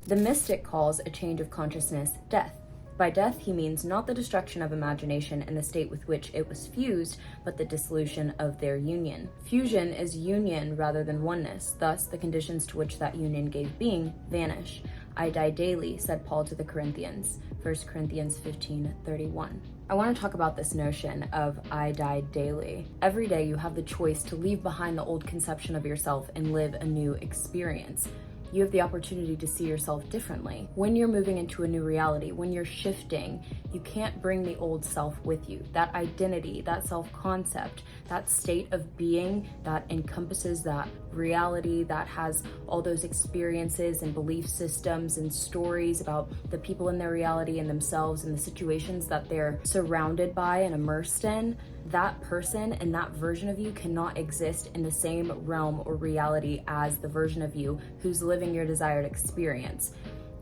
The mystic calls a change of consciousness death. By death, he means not the destruction of imagination and the state with which it was fused, but the dissolution of their union. Fusion is union rather than oneness, thus the conditions to which that union gave being vanish. I die daily, said Paul to the Corinthians, 1 Corinthians 15:31. I want to talk about this notion of I die daily. Every day you have the choice to leave behind the old conception of yourself and live a new experience. You have the opportunity to see yourself differently. When you're moving into a new reality, when you're shifting, you can't bring the old self with you. That identity, that self-concept, that state of being that encompasses that reality, that has all those experiences and belief systems and stories about the people in their reality and themselves and the situations that they're surrounded by and immersed in, that person and that version of you cannot exist in the same realm or reality as the version of you who's living your desired experience.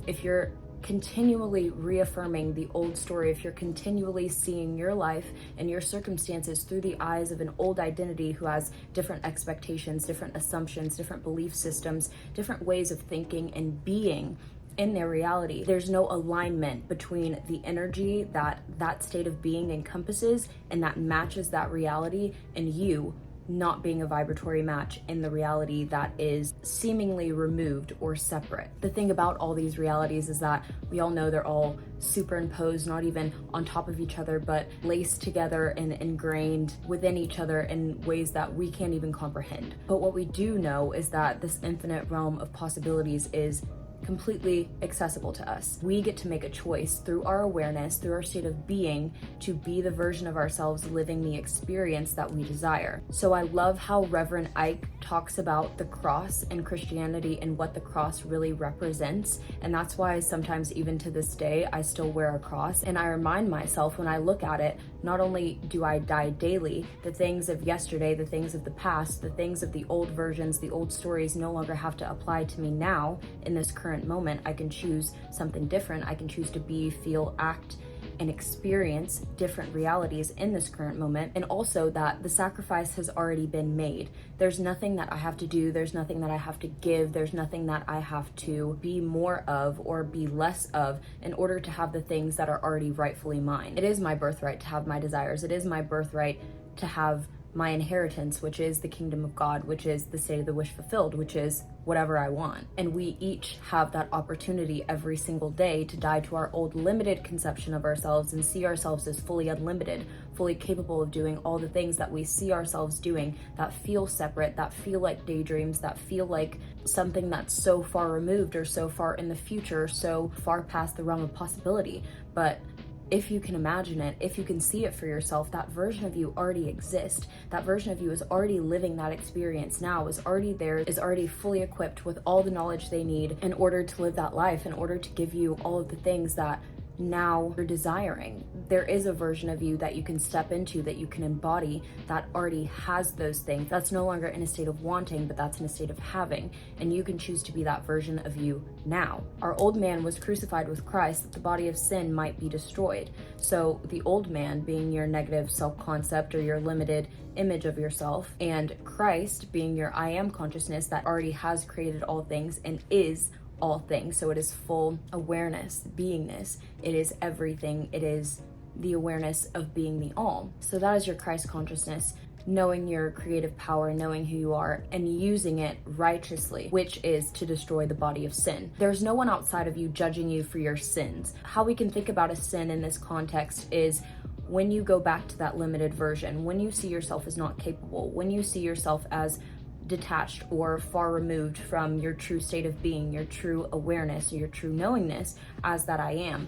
If you're continually reaffirming the old story, if you're continually seeing your life and your circumstances through the eyes of an old identity who has different expectations, different assumptions, different belief systems, different ways of thinking and being in their reality, there's no alignment between the energy that that state of being encompasses and that matches that reality and you not being a vibratory match in the reality that is seemingly removed or separate. The thing about all these realities is that we all know they're all superimposed, not even on top of each other, but laced together and ingrained within each other in ways that we can't even comprehend. But what we do know is that this infinite realm of possibilities is completely accessible to us. We get to make a choice through our awareness, through our state of being, to be the version of ourselves living the experience that we desire. So I love how Reverend Ike talks about the cross and Christianity and what the cross really represents. And that's why sometimes even to this day, I still wear a cross. And I remind myself when I look at it, not only do I die daily, the things of yesterday, the things of the past, the things of the old versions, the old stories no longer have to apply to me now in this current moment. I can choose something different. I can choose to be, feel, act, and experience different realities in this current moment. And also that the sacrifice has already been made. There's nothing that I have to do. There's nothing that I have to give. There's nothing that I have to be more of or be less of in order to have the things that are already rightfully mine. It is my birthright to have my desires. It is my birthright to have my inheritance, which is the kingdom of God, which is the state of the wish fulfilled, which is whatever I want. And we each have that opportunity every single day to die to our old limited conception of ourselves and see ourselves as fully unlimited, fully capable of doing all the things that we see ourselves doing that feel separate, that feel like daydreams, that feel like something that's so far removed or so far in the future, so far past the realm of possibility. But if you can imagine it, if you can see it for yourself, that version of you already exists. That version of you is already living that experience now, is already there, is already fully equipped with all the knowledge they need in order to live that life, in order to give you all of the things that now you're desiring. There is a version of you that you can step into, that you can embody, that already has those things. That's no longer in a state of wanting, but that's in a state of having. And you can choose to be that version of you now. Our old man was crucified with Christ that the body of sin might be destroyed. So the old man being your negative self-concept or your limited image of yourself, and Christ being your I am consciousness that already has created all things and is all things. So it is full awareness, beingness. It is everything. It is the awareness of being the all. So that is your Christ consciousness, knowing your creative power, knowing who you are, and using it righteously, which is to destroy the body of sin. There's no one outside of you judging you for your sins. How we can think about a sin in this context is when you go back to that limited version, when you see yourself as not capable, when you see yourself as detached or far removed from your true state of being, your true awareness, your true knowingness as that I am.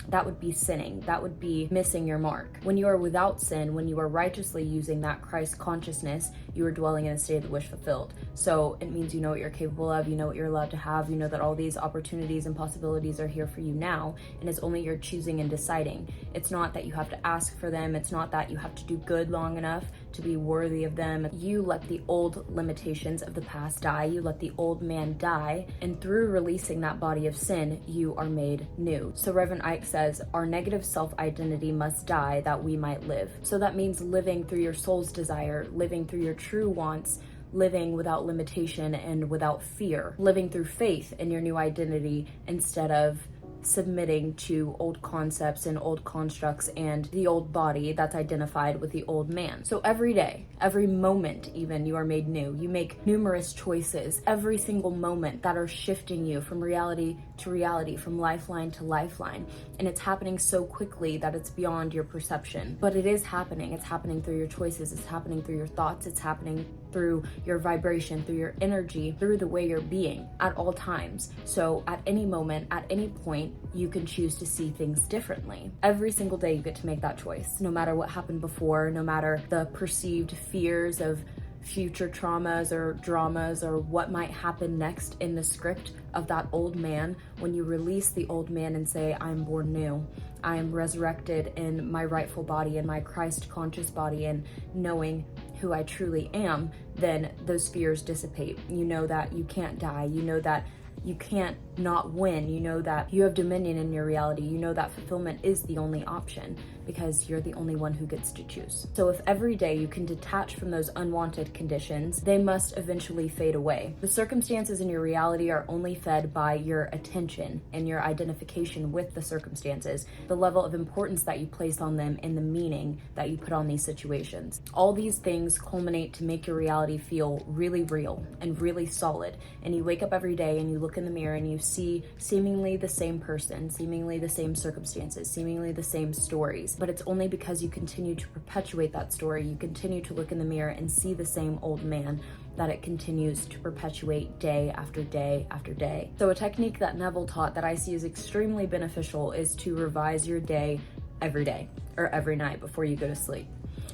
That would be sinning. That would be missing your mark. When you are without sin, when you are righteously using that Christ consciousness, you are dwelling in a state of the wish fulfilled. So it means you know what you're capable of, you know what you're allowed to have, you know that all these opportunities and possibilities are here for you now, and it's only your choosing and deciding. It's not that you have to ask for them. It's not that you have to do good long enough to be worthy of them. You let the old limitations of the past die. You let the old man die, and through releasing that body of sin, you are made new. So Reverend Ike says, our negative self-identity must die that we might live. So that means living through your soul's desire, living through your true wants, living without limitation and without fear, living through faith in your new identity instead of submitting to old concepts and old constructs and the old body that's identified with the old man. So every day, every moment even, you are made new. You make numerous choices every single moment that are shifting you from reality to reality, from lifeline to lifeline. And it's happening so quickly that it's beyond your perception. But it is happening. It's happening through your choices. It's happening through your thoughts. It's happening through your vibration, through your energy, through the way you're being at all times. So at any moment, at any point, you can choose to see things differently. Every single day you get to make that choice, no matter what happened before, no matter the perceived fears of future traumas or dramas or what might happen next in the script of that old man. When you release the old man and say, I'm born new, I am resurrected in my rightful body, in my Christ conscious body, and knowing who I truly am, then those fears dissipate. You know that you can't die. You know that you can't not win. You know that you have dominion in your reality. You know that fulfillment is the only option because you're the only one who gets to choose. So if every day you can detach from those unwanted conditions, they must eventually fade away. The circumstances in your reality are only fed by your attention and your identification with the circumstances, the level of importance that you place on them, and the meaning that you put on these situations. All these things culminate to make your reality feel really real and really solid. And you wake up every day and you look in the mirror and you see seemingly the same person, seemingly the same circumstances, seemingly the same stories. But it's only because you continue to perpetuate that story, you continue to look in the mirror and see the same old man, that it continues to perpetuate day after day after day. So a technique that Neville taught that I see as extremely beneficial is to revise your day every day or every night before you go to sleep.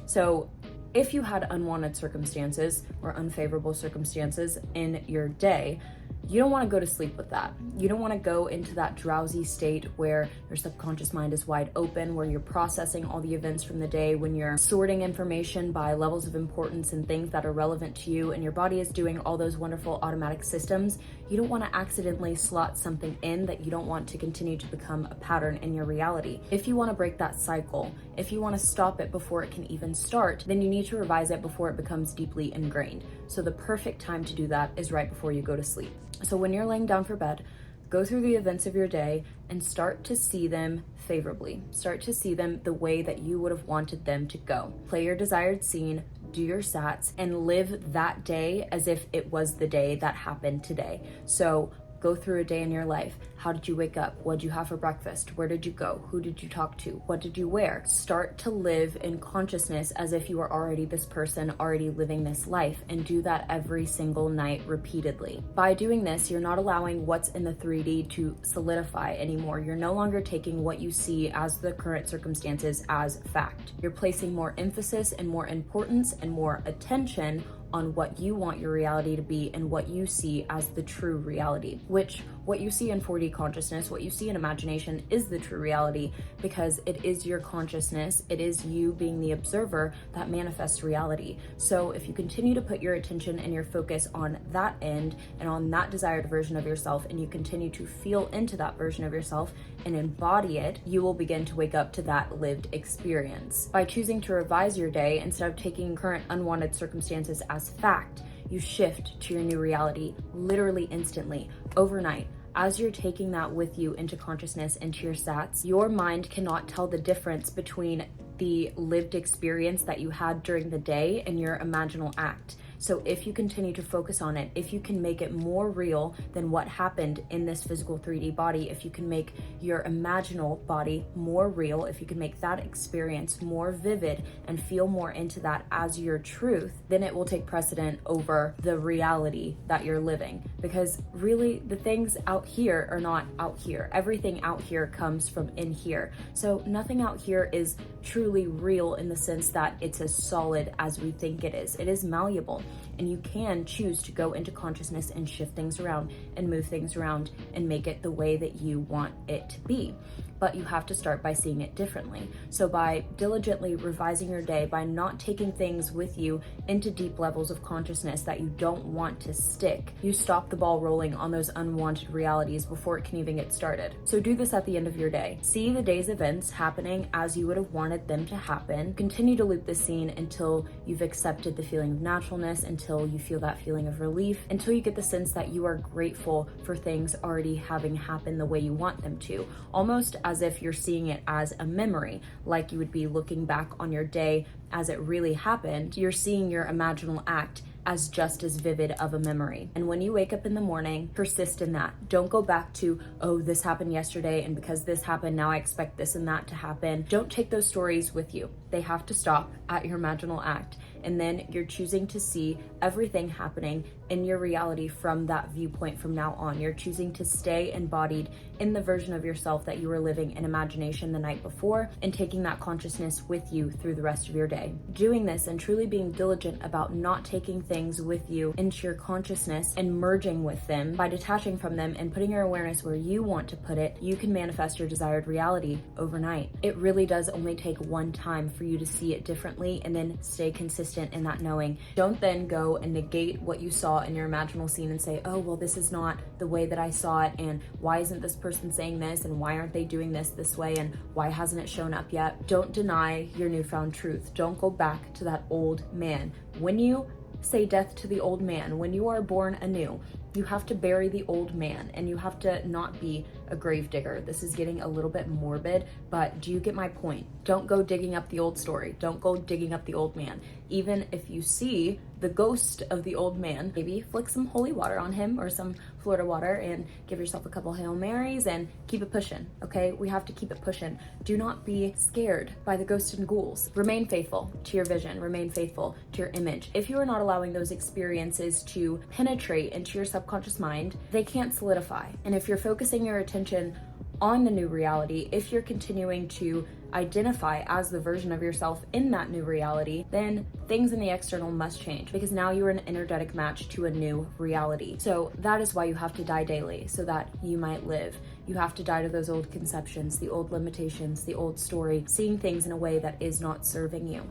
So if you had unwanted circumstances or unfavorable circumstances in your day, you don't want to go to sleep with that. You don't want to go into that drowsy state where your subconscious mind is wide open, where you're processing all the events from the day, when you're sorting information by levels of importance and things that are relevant to you, and your body is doing all those wonderful automatic systems. You don't want to accidentally slot something in that you don't want to continue to become a pattern in your reality. If you want to break that cycle, if you want to stop it before it can even start, then you need to revise it before it becomes deeply ingrained. So the perfect time to do that is right before you go to sleep. So when you're laying down for bed, go through the events of your day and start to see them favorably. Start to see them the way that you would have wanted them to go. Play your desired scene, do your sats, and live that day as if it was the day that happened today. So go through a day in your life. How did you wake up? What did you have for breakfast? Where did you go? Who did you talk to? What did you wear? Start to live in consciousness as if you are already this person, already living this life, and do that every single night repeatedly. By doing this, you're not allowing what's in the 3D to solidify anymore. You're no longer taking what you see as the current circumstances as fact. You're placing more emphasis and more importance and more attention on what you want your reality to be and what you see as the true reality, which what you see in 4D consciousness, what you see in imagination is the true reality because it is your consciousness, it is you being the observer that manifests reality. So if you continue to put your attention and your focus on that end and on that desired version of yourself, and you continue to feel into that version of yourself and embody it, you will begin to wake up to that lived experience. By choosing to revise your day instead of taking current unwanted circumstances as fact, you shift to your new reality literally instantly, overnight. As you're taking that with you into consciousness, into your sats, your mind cannot tell the difference between the lived experience that you had during the day and your imaginal act. So if you continue to focus on it, if you can make it more real than what happened in this physical 3D body, if you can make your imaginal body more real, if you can make that experience more vivid and feel more into that as your truth, then it will take precedent over the reality that you're living. Because really, the things out here are not out here. Everything out here comes from in here. So nothing out here is truly real in the sense that it's as solid as we think it is. It is malleable. And you can choose to go into consciousness and shift things around and move things around and make it the way that you want it to be. But you have to start by seeing it differently. So by diligently revising your day, by not taking things with you into deep levels of consciousness that you don't want to stick, you stop the ball rolling on those unwanted realities before it can even get started. So do this at the end of your day. See the day's events happening as you would have wanted them to happen. Continue to loop the scene until you've accepted the feeling of naturalness, until until you feel that feeling of relief, until you get the sense that you are grateful for things already having happened the way you want them to, almost as if you're seeing it as a memory, like you would be looking back on your day as it really happened. You're seeing your imaginal act as just as vivid of a memory. And when you wake up in the morning, persist in that. Don't go back to, oh, this happened yesterday, and because this happened, now I expect this and that to happen. Don't take those stories with you. They have to stop at your imaginal act. And then you're choosing to see everything happening in your reality from that viewpoint from now on. You're choosing to stay embodied in the version of yourself that you were living in imagination the night before, and taking that consciousness with you through the rest of your day. Doing this and truly being diligent about not taking things with you into your consciousness and merging with them, by detaching from them and putting your awareness where you want to put it, you can manifest your desired reality overnight. It really does only take one time for you to see it differently, and then stay consistent in that knowing. Don't then go and negate what you saw in your imaginal scene and say, oh, well, this is not the way that I saw it, and why isn't this person saying this, and why aren't they doing this way, and why hasn't it shown up yet? Don't deny your newfound truth. Don't go back to that old man. When you say death to the old man, when you are born anew, you have to bury the old man, and you have to not be a grave digger. This is getting a little bit morbid, but do you get my point? Don't go digging up the old story. Don't go digging up the old man. Even if you see the ghost of the old man, maybe flick some holy water on him or some Florida water and give yourself a couple Hail Marys and keep it pushing, okay? We have to keep it pushing. Do not be scared by the ghosts and ghouls. Remain faithful to your vision. Remain faithful to your image. If you are not allowing those experiences to penetrate into your subconscious mind, they can't solidify. And if you're focusing your attention on the new reality, if you're continuing to identify as the version of yourself in that new reality, then things in the external must change, because now you are an energetic match to a new reality. So that is why you have to die daily, so that you might live. You have to die to those old conceptions, the old limitations, the old story, seeing things in a way that is not serving you.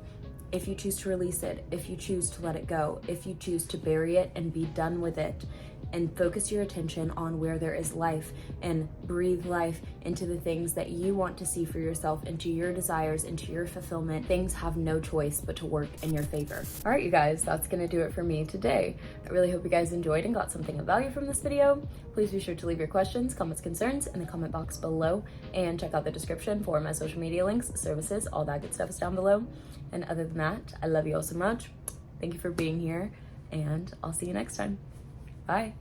If you choose to release it, if you choose to let it go, if you choose to bury it and be done with it, and focus your attention on where there is life, and breathe life into the things that you want to see for yourself, into your desires, into your fulfillment, things have no choice but to work in your favor. All right, you guys, that's gonna do it for me today. I really hope you guys enjoyed and got something of value from this video. Please be sure to leave your questions, comments, concerns in the comment box below, and check out the description for my social media links, services, all that good stuff is down below. And other than that, I love you all so much. Thank you for being here, and I'll see you next time. Bye.